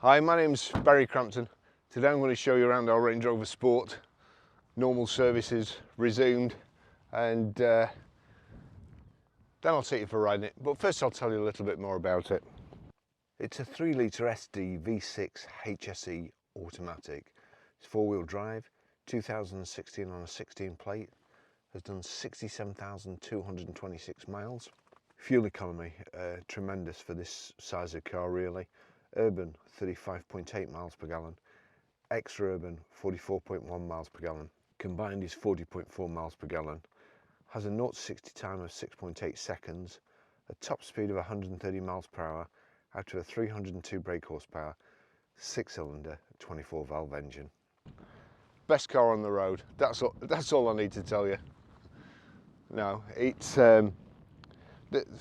Hi, my name's Barry Crampton. Today I'm going to show you around our Range Rover Sport. Normal services resumed, and then I'll take you for a ride in it. But first I'll tell you a little bit more about it. It's a 3 litre SD V6 HSE automatic. It's 4-wheel drive, 2016 on a 16 plate, has done 67,226 miles. Fuel economy, tremendous for this size of car really. Urban 35.8 miles per gallon, extra urban 44.1 miles per gallon, combined is 40.4 miles per gallon, has a 0 to 60 time of 6.8 seconds, a top speed of 130 miles per hour out of a 302 brake horsepower, 6-cylinder 24 valve engine. Best car on the road, that's all I need to tell you. No, it's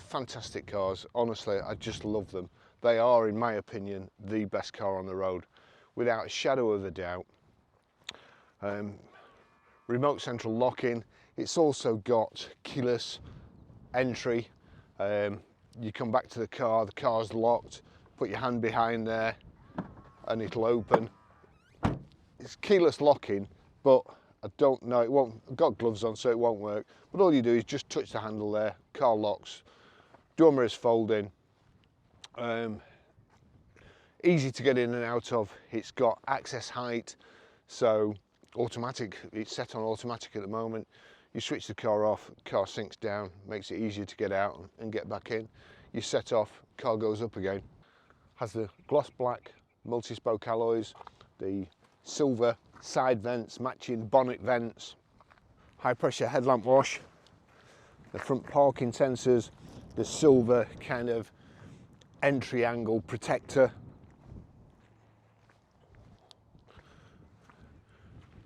fantastic cars, honestly, I just love them. They are, in my opinion, the best car on the road, without a shadow of a doubt. Remote central locking, it's also got keyless entry. You come back to the car's locked, put your hand behind there and it'll open. It's keyless locking, but I don't know, it won't, I've got gloves on so it won't work, but all you do is just touch the handle there, car locks, door mirrors fold in. Easy to get in and out of. It's got access height, so automatic, it's set on automatic at the moment. You switch the car off, car sinks down, makes it easier to get out and get back in. You set off, car goes up again. Has the gloss black multi-spoke alloys, the silver side vents, matching bonnet vents, high pressure headlamp wash, the front parking sensors, the silver kind of entry angle protector,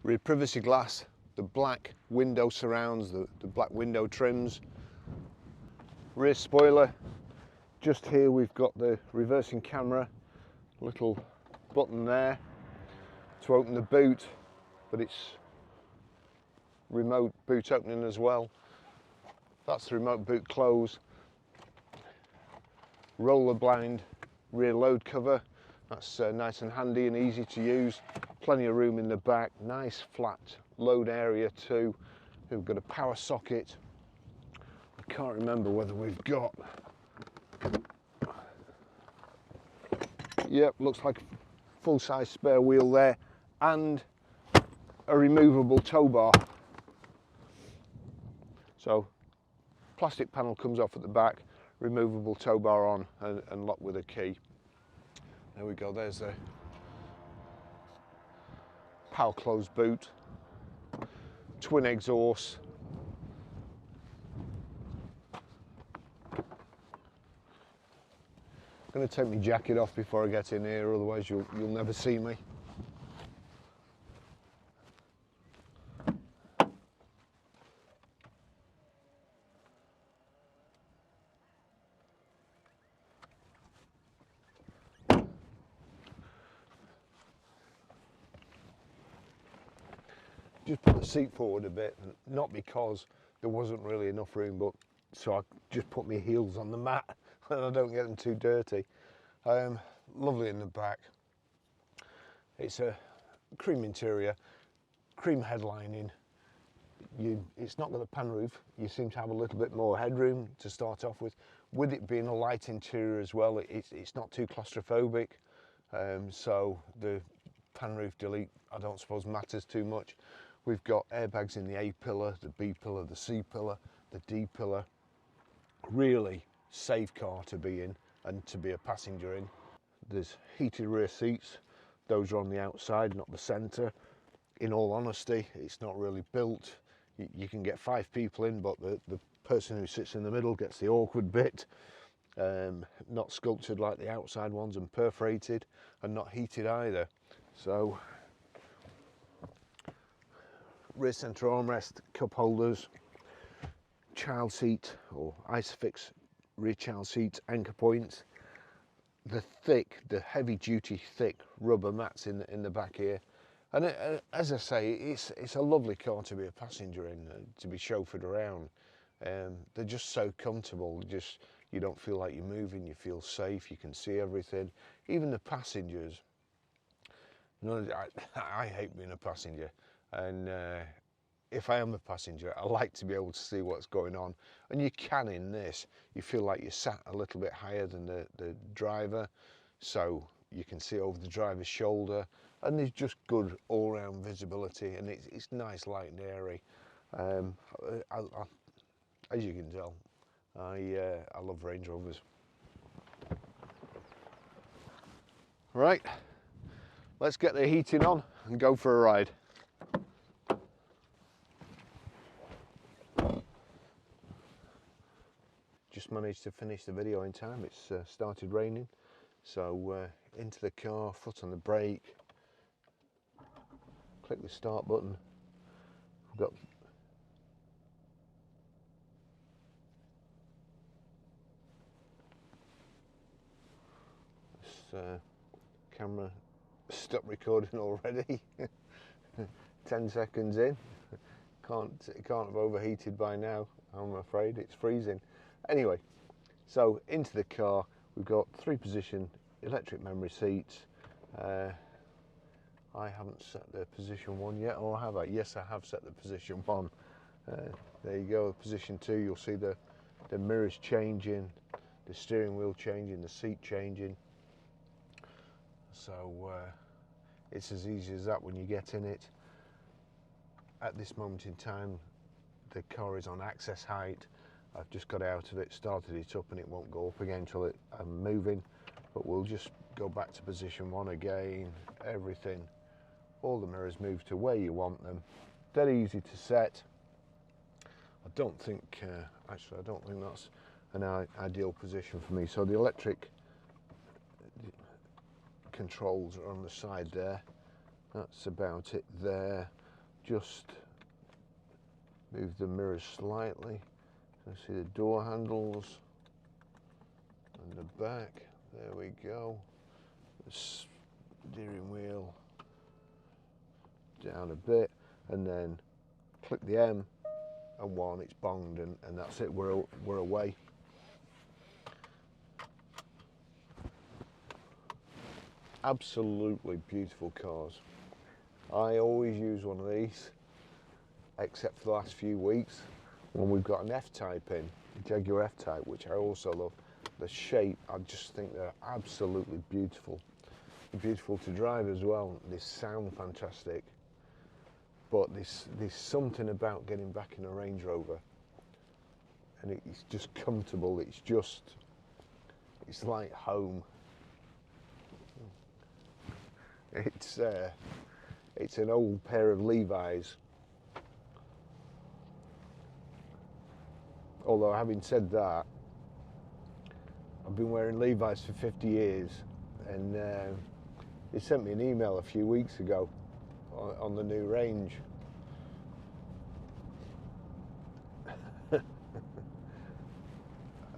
rear privacy glass, the black window surrounds, the black window trims, rear spoiler. Just here we've got the reversing camera, little button there to open the boot, but it's remote boot opening as well. That's the remote boot close. Roller blind rear load cover, that's nice and handy and easy to use. Plenty of room in the back, nice flat load area too. We've got a power socket. I can't remember whether we've got, yep, looks like a full-size spare wheel there, and a removable tow bar. So plastic panel comes off at the back, removable tow bar on and locked with a key. There we go, there's the power closed boot, twin exhaust, I'm going to take my jacket off before I get in here, otherwise you'll never see me. Just put the seat forward a bit, not because there wasn't really enough room, but so I just put my heels on the mat and I don't get them too dirty. Lovely in the back. It's a cream interior, cream headlining. It's not got a pan roof. You seem to have a little bit more headroom to start off with. With it being a light interior as well, it's not too claustrophobic. So the pan roof delete, I don't suppose matters too much. We've got airbags in the A pillar, the B pillar, the C pillar, the D pillar. Really safe car to be in and to be a passenger in. There's heated rear seats. Those are on the outside, not the centre. In all honesty, it's not really built. You can get 5 people in, but the person who sits in the middle gets the awkward bit. Not sculptured like the outside ones and perforated, and not heated either. So rear centre armrest, cup holders, child seat or Isofix rear child seat, anchor points, the heavy duty thick rubber mats in the back here. And as I say, it's a lovely car to be a passenger in, to be chauffeured around. They're just so comfortable. You don't feel like you're moving. You feel safe. You can see everything. Even the passengers, I hate being a passenger, and if I am a passenger, I like to be able to see what's going on, and you can in this. You feel like you're sat a little bit higher than the driver, so you can see over the driver's shoulder, and there's just good all-round visibility, and it's nice, light and airy. As you can tell, I love Range Rovers. Right, let's get the heating on and go for a ride. Just managed to finish the video in time. It's started raining, so into the car, foot on the brake, click the start button. We've got this camera stopped recording already. 10 seconds in. It can't have overheated by now, I'm afraid. It's freezing. Anyway, so into the car, we've got 3-position electric memory seats. I haven't set the position 1 yet, or have I? Yes, I have set the position 1. There you go, position 2, you'll see the mirrors changing, the steering wheel changing, the seat changing. So it's as easy as that when you get in it. At this moment in time, the car is on access height. I've just got out of it, started it up, and it won't go up again until I'm moving. But we'll just go back to position 1 again. Everything, all the mirrors move to where you want them. Dead easy to set. I don't think, actually, I don't think that's an ideal position for me. So the electric controls are on the side there. That's about it there. Just move the mirrors slightly. So see the door handles and the back. There we go. The steering wheel down a bit, and then click the M and 1. It's bonged, and that's it. We're away. Absolutely beautiful cars. I always use one of these, except for the last few weeks when we've got an F-Type in, a Jaguar F-Type, which I also love. The shape, I just think they're absolutely beautiful. Beautiful to drive as well. They sound fantastic. But there's something about getting back in a Range Rover, and it's just comfortable. It's like home. It's an old pair of Levi's. Although, having said that, I've been wearing Levi's for 50 years, and they sent me an email a few weeks ago on the new range.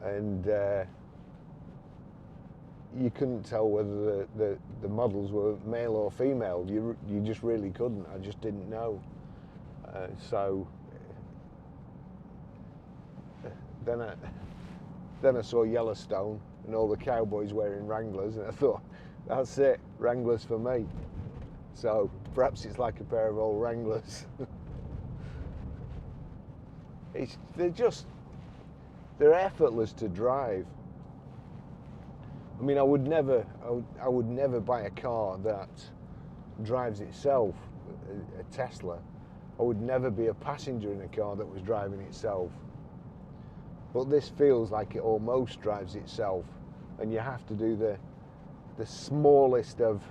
And you couldn't tell whether the models were male or female. You just really couldn't. I just didn't know. So then I saw Yellowstone and all the cowboys wearing Wranglers, and I thought, that's it, Wranglers for me. So perhaps it's like a pair of old Wranglers. They're effortless to drive. I mean, I would never buy a car that drives itself, a Tesla. I would never be a passenger in a car that was driving itself. But this feels like it almost drives itself, and you have to do the smallest of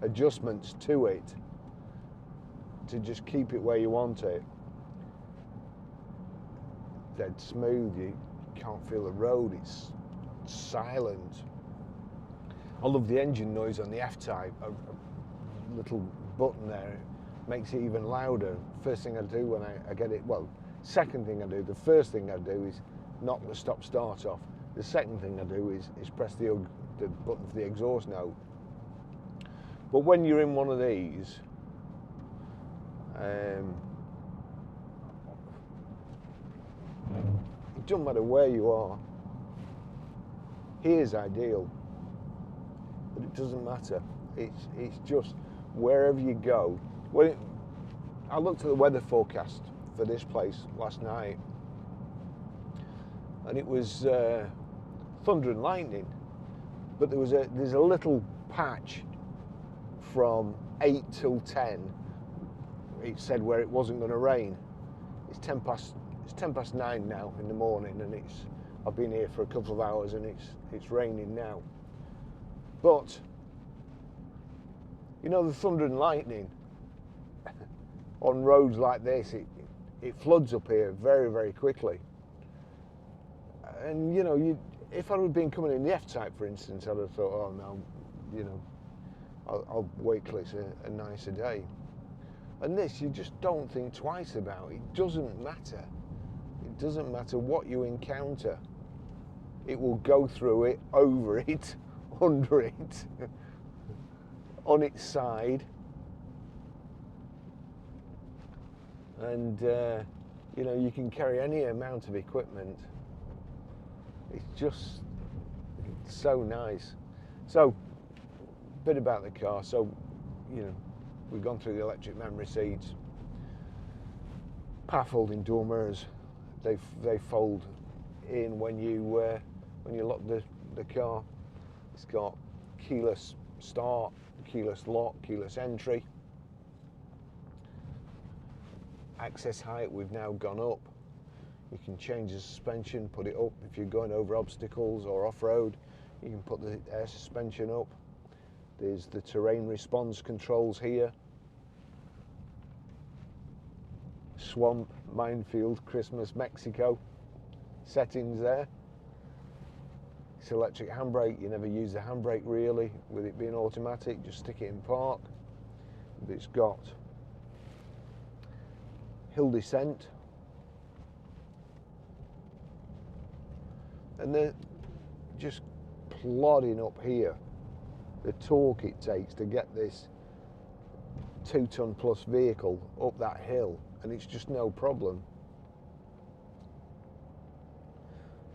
adjustments to it to just keep it where you want it. Dead smooth, you can't feel the road, it's silent. I love the engine noise on the F-Type. A little button there makes it even louder. First thing I do when I get it, well, second thing I do, the first thing I do is knock the stop start off. The second thing I do is press the button for the exhaust note. But when you're in one of these, it doesn't matter where you are. Here's ideal, but it doesn't matter. It's just wherever you go. I looked at the weather forecast for this place last night, and it was thunder and lightning, but there's a little patch from 8 till 10. It said where it wasn't going to rain. It's 10 past 9 now in the morning, and I've been here for a couple of hours, and it's raining now. But you know, the thunder and lightning on roads like this, it floods up here very, very quickly. And you know, if I had been coming in the F-Type, for instance, I'd have thought, oh no, you know, I'll wait till it's a nicer day. And this, you just don't think twice about. It doesn't matter. It doesn't matter what you encounter. It will go through it, over it, under it, on its side. And, you know, you can carry any amount of equipment. It's so nice. So, a bit about the car. So, you know, we've gone through the electric memory seats, power folding door mirrors. They fold in when you lock the car. It's got keyless start, keyless lock, keyless entry. Access height, we've now gone up. You can change the suspension, put it up. If you're going over obstacles or off-road, you can put the air suspension up. There's the terrain response controls here. Swamp, minefield, Christmas, Mexico settings there. It's electric handbrake. You never use the handbrake really with it being automatic, just stick it in park. But it's got hill descent, and they're just plodding up here. The torque it takes to get this 2-ton plus vehicle up that hill, and it's just no problem.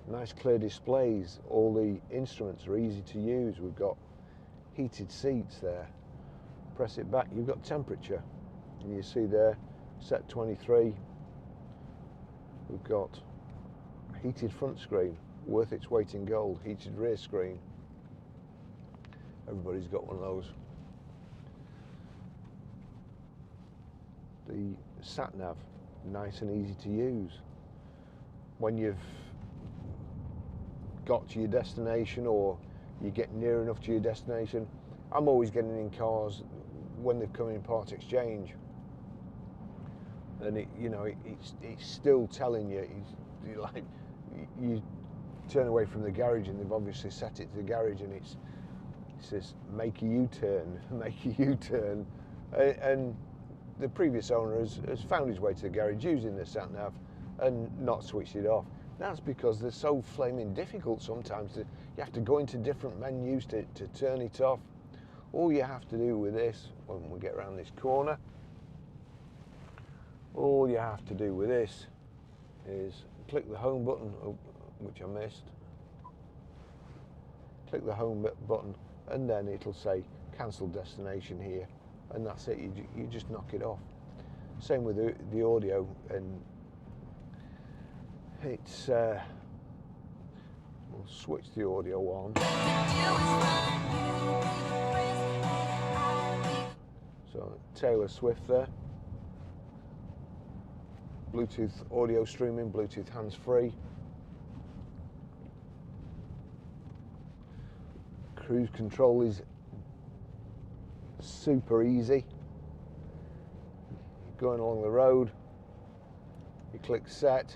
Nice clear displays. All the instruments are easy to use. We've got heated seats there. Press it back, you've got temperature, and you see there set 23. We've got heated front screen, worth its weight in gold. Heated rear screen. Everybody's got one of those. The sat nav, nice and easy to use. When you've got to your destination, or you get near enough to your destination, I'm always getting in cars when they've come in part exchange, and it's still telling you, like, you turn away from the garage and they've obviously set it to the garage, and it says make a U-turn, make a U-turn, and the previous owner has found his way to the garage using the sat nav and not switched it off. That's because they're so flaming difficult sometimes. You have to go into different menus to turn it off. All you have to do with this, when we get around this corner, all you have to do with this is click the home button, which I missed. Click the home button, and then it'll say cancel destination here, and that's it. You just knock it off. Same with the audio, and it's we'll switch the audio on. So Taylor Swift there. Bluetooth audio streaming, Bluetooth hands-free. Cruise control is super easy. You're going along the road, you click set.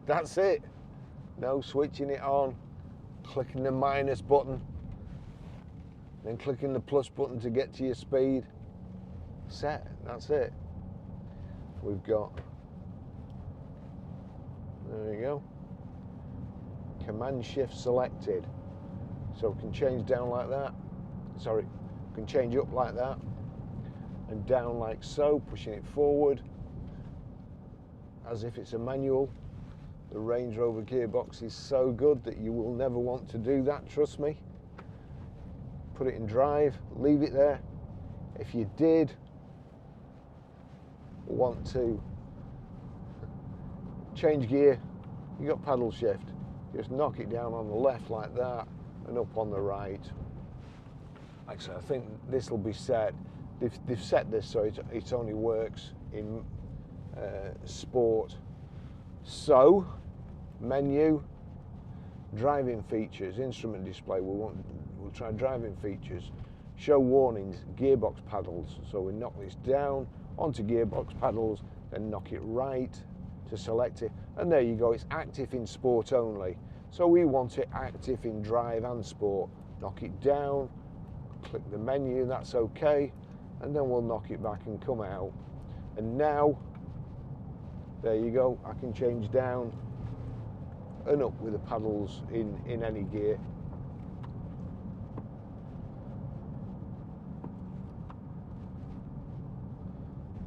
That's it. No switching it on, clicking the minus button, then clicking the plus button to get to your speed. Set, that's it. We've got, there you go, command shift selected. So we can change down like that, sorry, we can change up like that, and down like so, pushing it forward, as if it's a manual. The Range Rover gearbox is so good that you will never want to do that, trust me. Put it in drive, leave it there, If you did want to change gear, you got paddle shift. Just knock it down on the left like that and up on the right. Like I said, I think this will be set. They've set this so it only works in sport. So, menu, driving features, instrument display. We'll try driving features. Show warnings, gearbox paddles. So we knock this down onto gearbox paddles, then knock it right to select it, and there you go. It's active in sport only. So we want it active in drive and sport. Knock it down, click the menu, that's okay, and then we'll knock it back and come out. And now, there you go, I can change down and up with the paddles in any gear.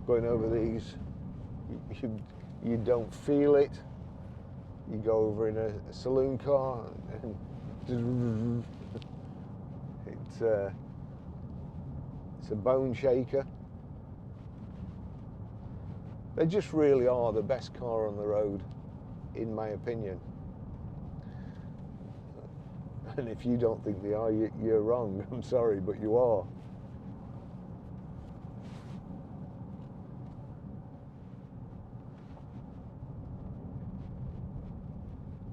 Going over these, you don't feel it. You go over in a saloon car and it's a bone shaker. They just really are the best car on the road, in my opinion. And if you don't think they are, you're wrong. I'm sorry, but you are.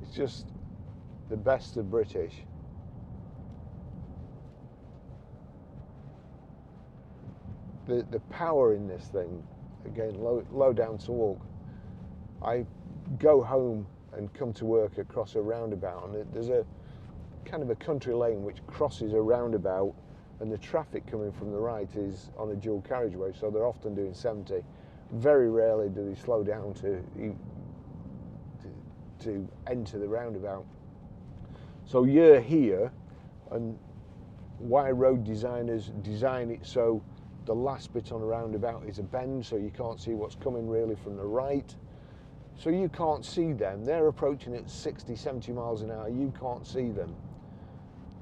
It's just the best of British. The power in this thing, again, low down to walk. I go home and come to work across a roundabout, and there's a kind of a country lane which crosses a roundabout, and the traffic coming from the right is on a dual carriageway, so they're often doing 70. Very rarely do they slow down to enter the roundabout. So you're here, and why road designers design it so the last bit on a roundabout is a bend, so you can't see what's coming really from the right. So you can't see them. They're approaching at 60, 70 miles an hour. You can't see them.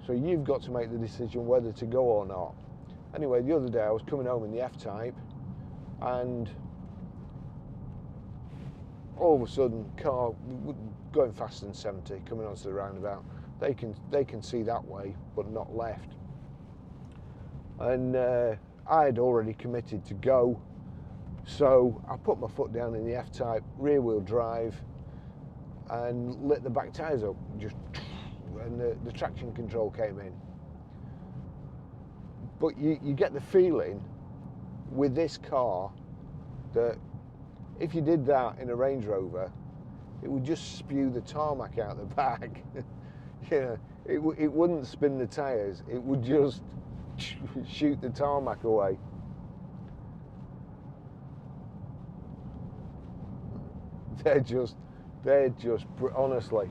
So you've got to make the decision whether to go or not. Anyway, the other day I was coming home in the F-Type, and all of a sudden, car going faster than 70, coming onto the roundabout. They can see that way, but not left. And I had already committed to go, so I put my foot down in the F-Type, rear wheel drive, and lit the back tyres up, and the traction control came in. But you get the feeling with this car that if you did that in a Range Rover, it would just spew the tarmac out the back. You know, it wouldn't spin the tyres, it would just shoot the tarmac away. They're just honestly,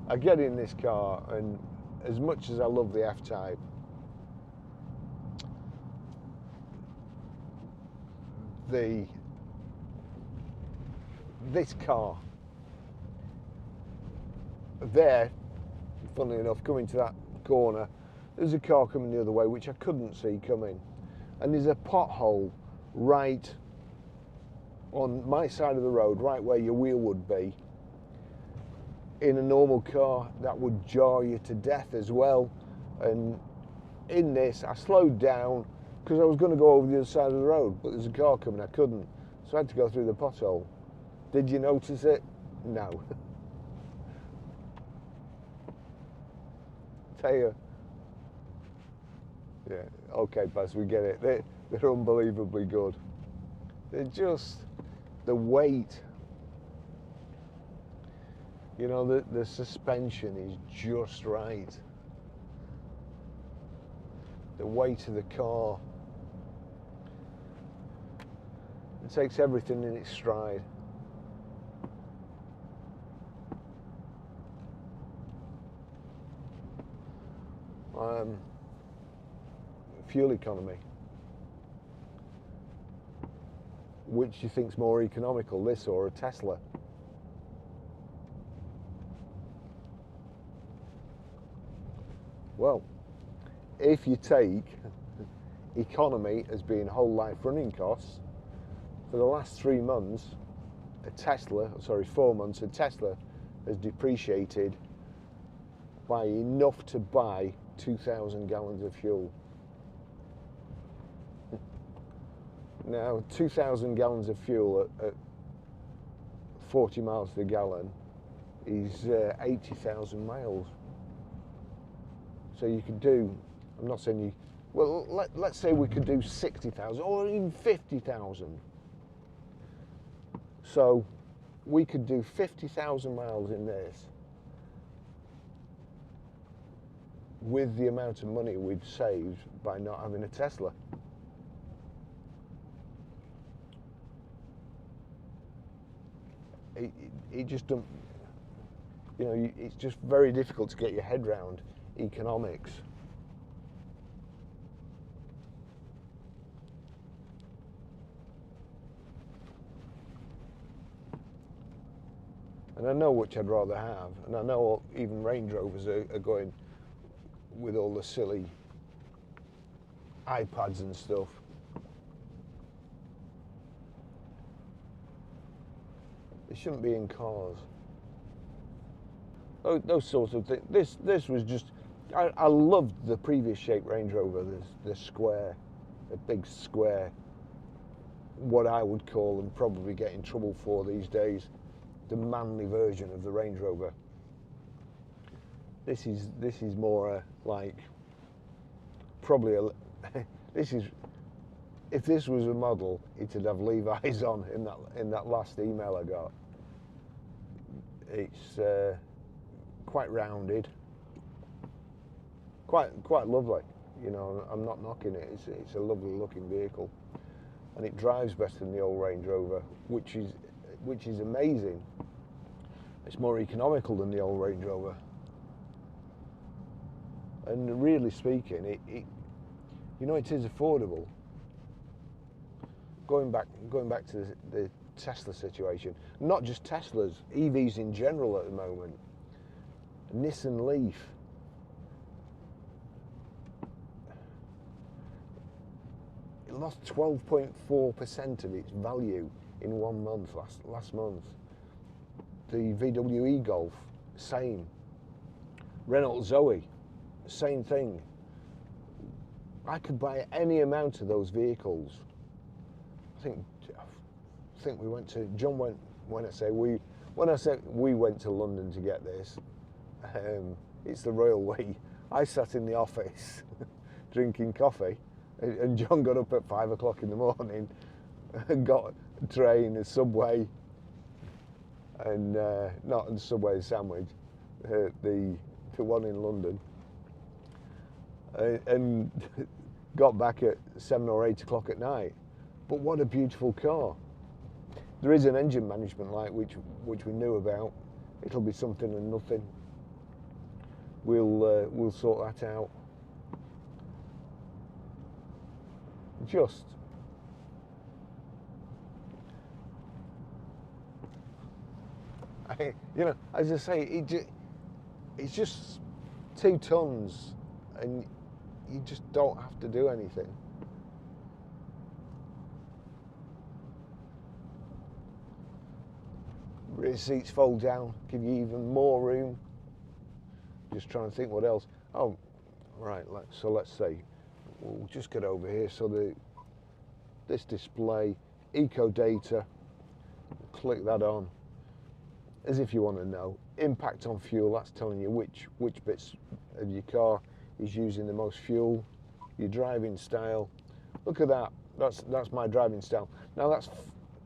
I get in this car, and as much as I love the F-Type, this car there, funnily enough, coming to that corner, there's a car coming the other way which I couldn't see coming, and there's a pothole right on my side of the road, right where your wheel would be. In a normal car, that would jar you to death as well. And in this, I slowed down because I was going to go over the other side of the road, but there's a car coming, I couldn't, so I had to go through the pothole. Did you notice it? No. Tell you. Yeah, okay, Buzz, we get it. They're unbelievably good. They're just, the weight, you know, the suspension is just right. The weight of the car, it takes everything in its stride. Fuel economy. Which do you think's more economical, this or a Tesla? Well, if you take economy as being whole life running costs, for the last 3 months, 4 months, a Tesla has depreciated by enough to buy 2,000 gallons of fuel. Now, 2,000 gallons of fuel at 40 miles to the gallon is 80,000 miles. So you could do, I'm not saying you, well, let's say we could do 60,000 or even 50,000. So we could do 50,000 miles in this with the amount of money we'd saved by not having a Tesla. It just don't, you know, it's just very difficult to get your head round economics. And I know which I'd rather have, and I know even Range Rovers are going with all the silly iPads and stuff. They shouldn't be in cars. Those sorts of things. This was just, I loved the previous shape Range Rover, the square, the big square, what I would call, and probably get in trouble for these days, the manly version of the Range Rover. This is more like, probably this is, if this was a model, it'd have Levi's on in that last email I got. It's quite rounded, quite lovely. You know, I'm not knocking it. It's a lovely looking vehicle, and it drives better than the old Range Rover, which is amazing. It's more economical than the old Range Rover, and really speaking, it you know, it is affordable. Going back to the Tesla situation, not just Teslas, EVs in general at the moment. Nissan Leaf, it lost 12.4% of its value in 1 month last month. The VW e-Golf, same. Renault Zoe, same thing. I could buy any amount of those vehicles. I think we went to, John went, when I say we went to London to get this, it's the royal we. I sat in the office drinking coffee, and John got up at 5 o'clock in the morning and got a train, a Subway, and not a Subway sandwich, the one in London, and got back at 7 or 8 o'clock at night. But what a beautiful car. There is an engine management light which we knew about. It'll be something and nothing. We'll sort that out. Just you know, as I say, it's just 2 tons, and you just don't have to do anything. Rear seats fold down, give you even more room. Just trying to think what else. Oh, right. So let's see. We'll just get over here. So this display, eco data. Click that on, as if you want to know. Impact on fuel. That's telling you which bits of your car is using the most fuel. Your driving style. Look at that. That's my driving style. Now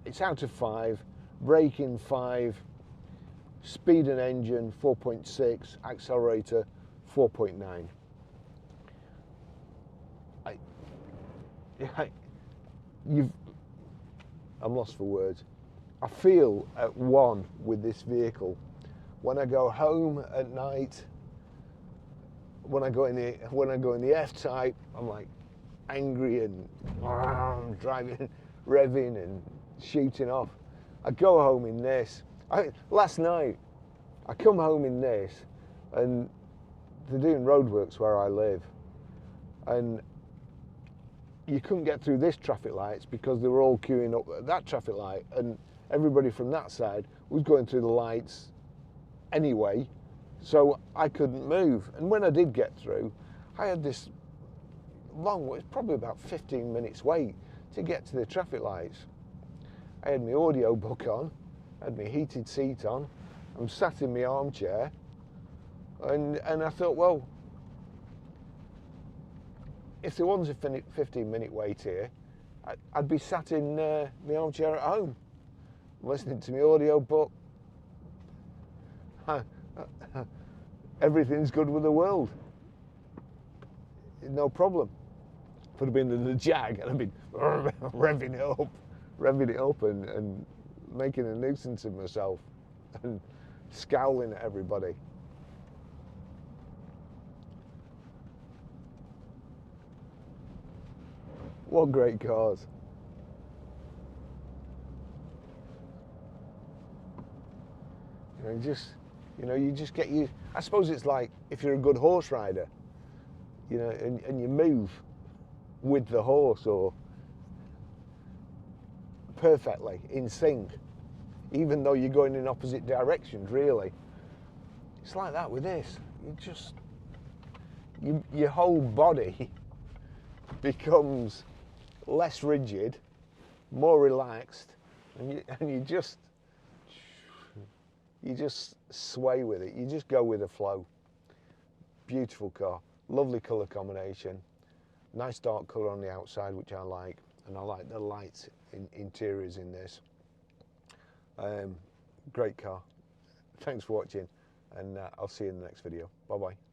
it's out of 5. Braking 5, speed and engine 4.6, accelerator 4.9. I'm lost for words. I feel at one with this vehicle. When I go home at night, when I go in the F-Type, I'm like angry and driving, revving and shooting off. I go home in this. Last night, I come home in this, and they're doing roadworks where I live, and you couldn't get through this traffic lights because they were all queuing up at that traffic light, and everybody from that side was going through the lights anyway, so I couldn't move. And when I did get through, I had this long, it was probably about 15 minutes wait to get to the traffic lights. I had my audio book on, had my heated seat on, I'm sat in my armchair, and I thought, well, if there was a 15-minute wait here, I'd be sat in my armchair at home, listening to my audio book. Everything's good with the world. No problem. If I'd have been in the Jag, and I'd been revving it up and making a nuisance of myself and scowling at everybody. What great cars. You just get you. I suppose it's like if you're a good horse rider, and you move with the horse or perfectly in sync, even though you're going in opposite directions. Really, it's like that with this. Your whole body becomes less rigid, more relaxed, and you just sway with it. You just go with the flow. Beautiful car, lovely colour combination, nice dark colour on the outside, which I like, and I like the light interiors in this. Great car. Thanks for watching, and I'll see you in the next video. Bye bye.